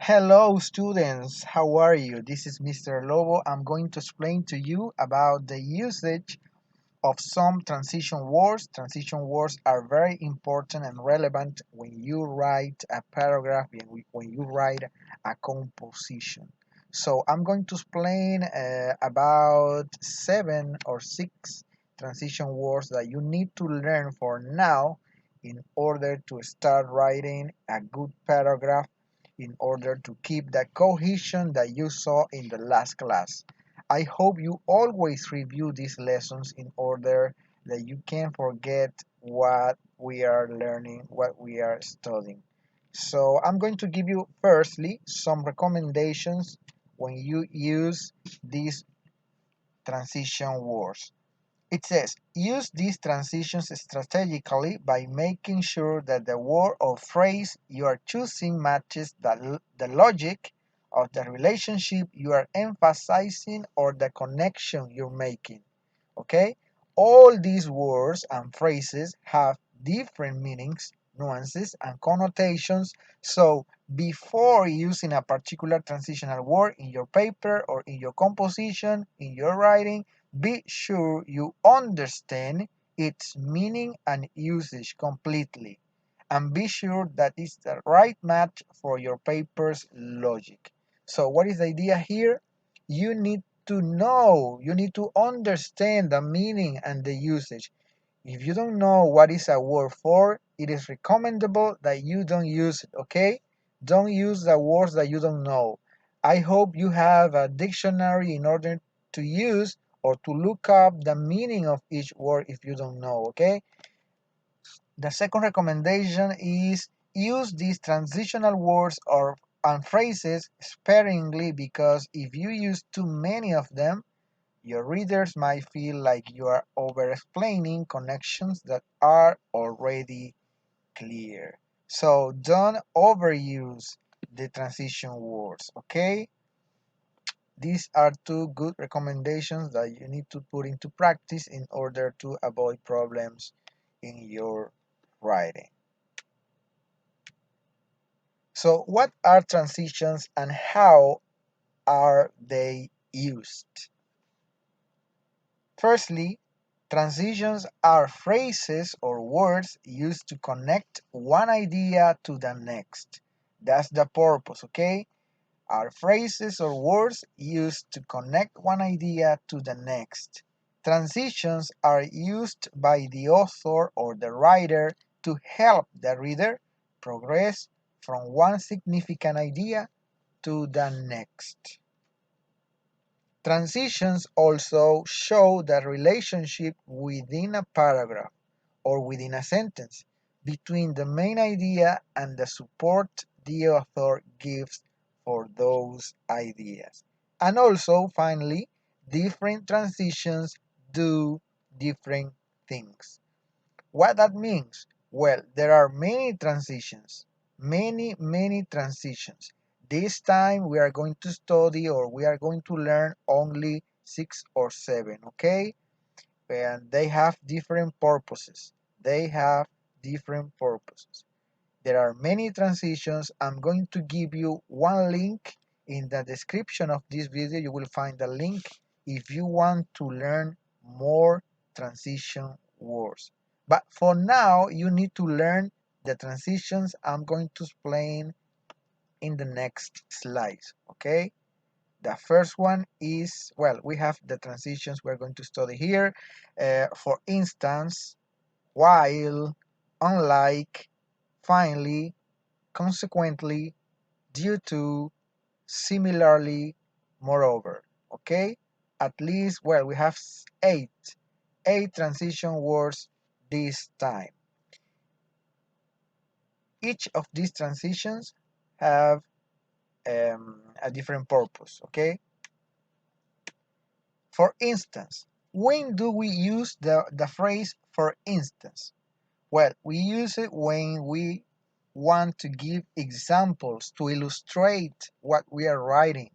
Hello students, how are you? This is Mr. Lobo. I'm going to explain to you about the usage of some transition words. Transition words are very important and relevant when you write a paragraph, when you write a composition. So I'm going to explain about 7 or 6 transition words that you need to learn for now in order to start writing a good paragraph, in order to keep the cohesion that you saw in the last class. I hope you always review these lessons in order that you can forget what we are learning, what we are studying. So I'm going to give you firstly some recommendations when you use these transition words. It says, use these transitions strategically by making sure that the word or phrase you are choosing matches the logic of the relationship you are emphasizing or the connection you're making. Okay? All these words and phrases have different meanings, nuances, and connotations. So, before using a particular transitional word in your paper or in your composition, in your writing, be sure you understand its meaning and usage completely. And be sure that it's the right match for your paper's logic. So, what is the idea here? You need to know, you need to understand the meaning and the usage. If you don't know what is a word for, it is recommendable that you don't use it, okay? Don't use the words that you don't know. I hope you have a dictionary in order to use or to look up the meaning of each word if you don't know, okay? The second recommendation is use these transitional words or and phrases sparingly, because if you use too many of them, your readers might feel like you are over-explaining connections that are already clear. So don't overuse the transition words, okay? These are two good recommendations that you need to put into practice in order to avoid problems in your writing. So what are transitions and how are they used? Firstly, transitions are phrases or words used to connect one idea to the next. That's the purpose, okay? Are phrases or words used to connect one idea to the next. Transitions are used by the author or the writer to help the reader progress from one significant idea to the next. Transitions also show the relationship within a paragraph or within a sentence between the main idea and the support the author gives for those ideas. And also, finally, different transitions do different things. What that means? Well, there are many transitions, many transitions. This time we are going to study, or we are going to learn only 6 or 7, okay? And they have different purposes. They have different purposes. There are many transitions. I'm going to give you one link in the description of this video. You will find a link if you want to learn more transition words. But for now, you need to learn the transitions I'm going to explain in the next slides, okay? The first one is, well, we have the transitions we're going to study here. For instance, while, unlike, finally, consequently, due to, similarly, moreover. Okay? At least, well, we have eight transition words this time. Each of these transitions have a different purpose. Okay? For instance, when do we use the phrase for instance? Well, we use it when we want to give examples to illustrate what we are writing.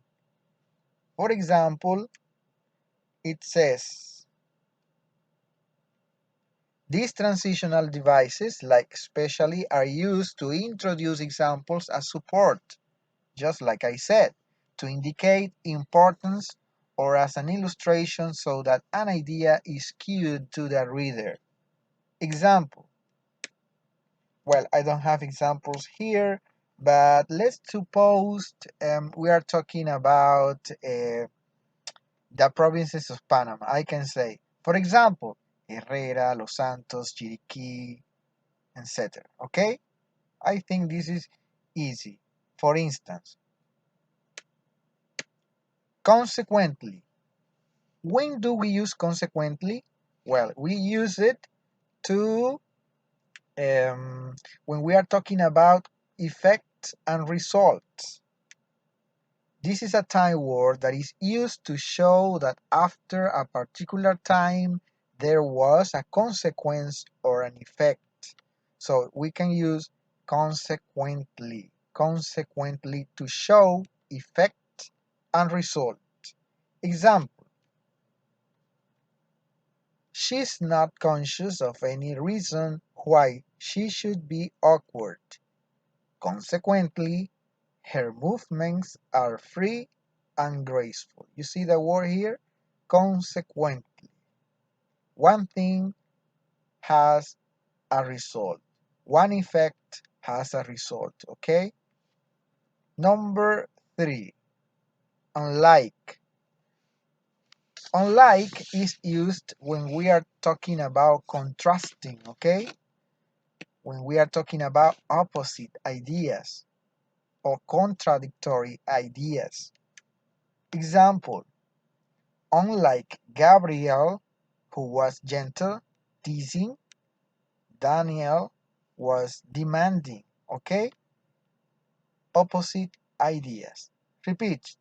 For example, it says, these transitional devices, like especially, are used to introduce examples as support. just like I said, to indicate importance or as an illustration so that an idea is cued to the reader. Example. Well, I don't have examples here, but let's suppose we are talking about the provinces of Panama. I can say, for example, Herrera, Los Santos, Chiriquí, etc. Okay? I think this is easy. For instance, consequently. When do we use consequently? Well, we use it to when we are talking about effects and results. This is a time word that is used to show that after a particular time there was a consequence or an effect. So we can use consequently to show effect and result. Example, she's not conscious of any reason why she should be awkward. Consequently, her movements are free and graceful. You see the word here? Consequently. One thing has a result. One effect has a result. Okay? Number 3. Unlike. Unlike is used when we are talking about contrasting. Okay? When we are talking about opposite ideas or contradictory ideas. Example, unlike Gabriel, who was gentle, teasing, Daniel was demanding. Okay? Opposite ideas. Repeat.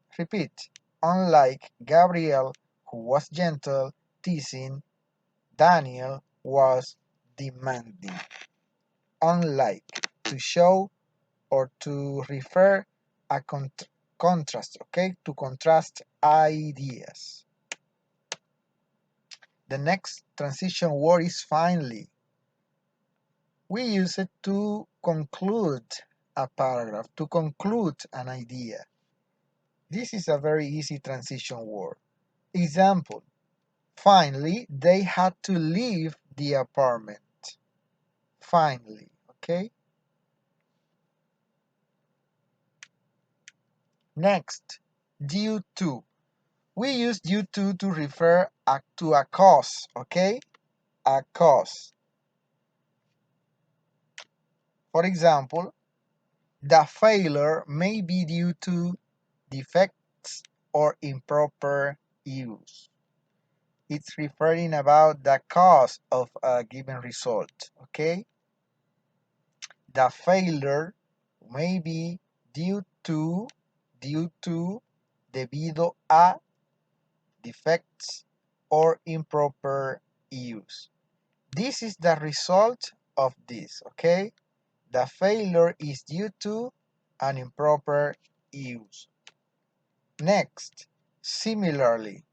Unlike Gabriel, who was gentle, teasing, Daniel was demanding. Unlike, to show or to refer a contrast, okay? To contrast ideas. The next transition word is finally. We use it to conclude a paragraph, to conclude an idea. This is a very easy transition word. Example, finally, they had to leave the apartment. Finally, okay? Next, due to. We use due to refer to a cause, okay? A cause. For example, the failure may be due to defects or improper use. It's referring about the cause of a given result, okay? The failure may be due to, debido a, defects or improper use. This is the result of this, okay? The failure is due to an improper use. Next, similarly.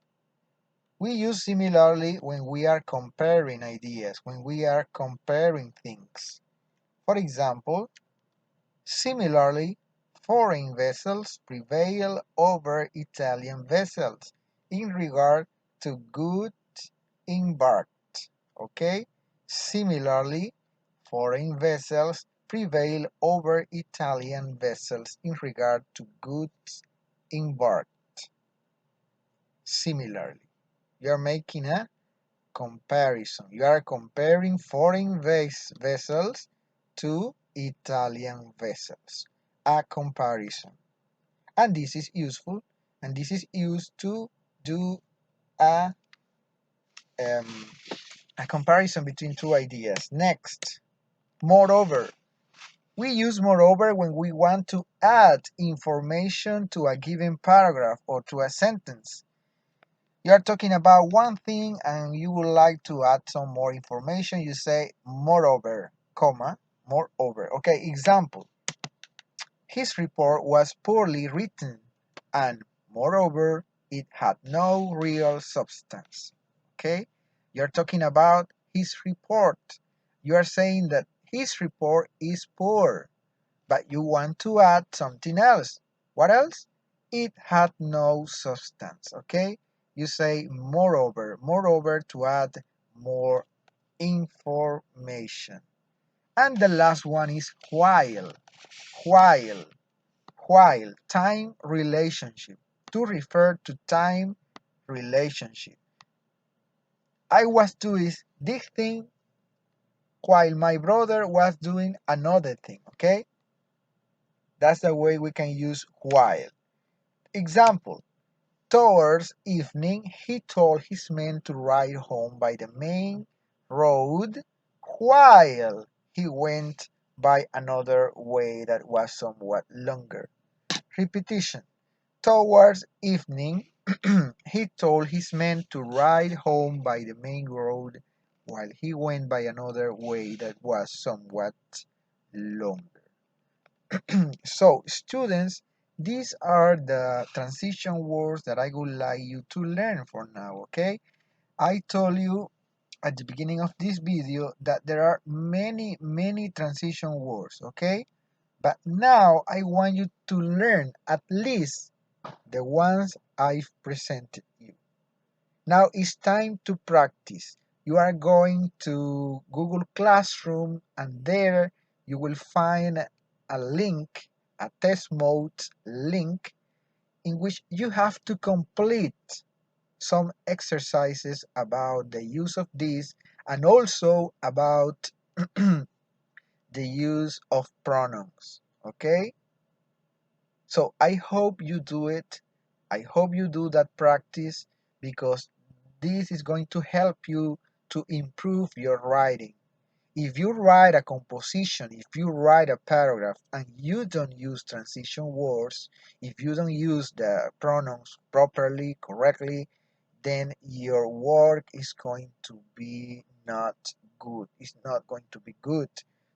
We use similarly when we are comparing ideas, when we are comparing things. For example, similarly, foreign vessels prevail over Italian vessels in regard to goods embarked. Okay? Similarly, foreign vessels prevail over Italian vessels in regard to goods embarked. Similarly, you are making a comparison. You are comparing foreign vessels to Italian vessels. A comparison. And this is useful. And this is used to do a, um, a comparison between two ideas. Next, moreover. We use moreover when we want to add information to a given paragraph or to a sentence. You are talking about one thing and you would like to add some more information. You say moreover, comma, moreover. Okay, example. His report was poorly written and moreover, it had no real substance. Okay, you're talking about his report. You are saying that his report is poor, but you want to add something else. What else? It had no substance. Okay, you say moreover, moreover to add more information. And the last one is while, while, time relationship, to refer to time relationship. I was doing this thing while my brother was doing another thing, okay? That's the way we can use while. Example, towards evening, he told his men to ride home by the main road while he went by another way that was somewhat longer. Repetition. Towards evening, he told his men to ride home by the main road while he went by another way that was somewhat longer. So, students, these are the transition words that I would like you to learn for now, okay? I told you at the beginning of this video that there are many transition words, okay? But now I want you to learn at least the ones I've presented you. Now it's time to practice. You are going to Google Classroom and there you will find a link, a test mode link, in which you have to complete some exercises about the use of this and also about the use of pronouns. Okay? So I hope you do it. I hope you do that practice because this is going to help you to improve your writing. If you write a composition, if you write a paragraph and you don't use transition words, if you don't use the pronouns properly, correctly, then your work is going to be not good. It's not going to be good.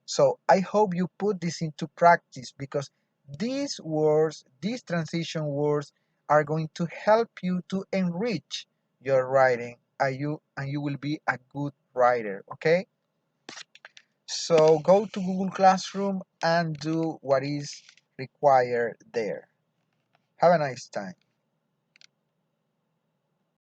So I hope you put this into practice because these words, these transition words, are going to help you to enrich your writing and you will be a good writer, okay? So go to Google Classroom and do what is required there. Have a nice time.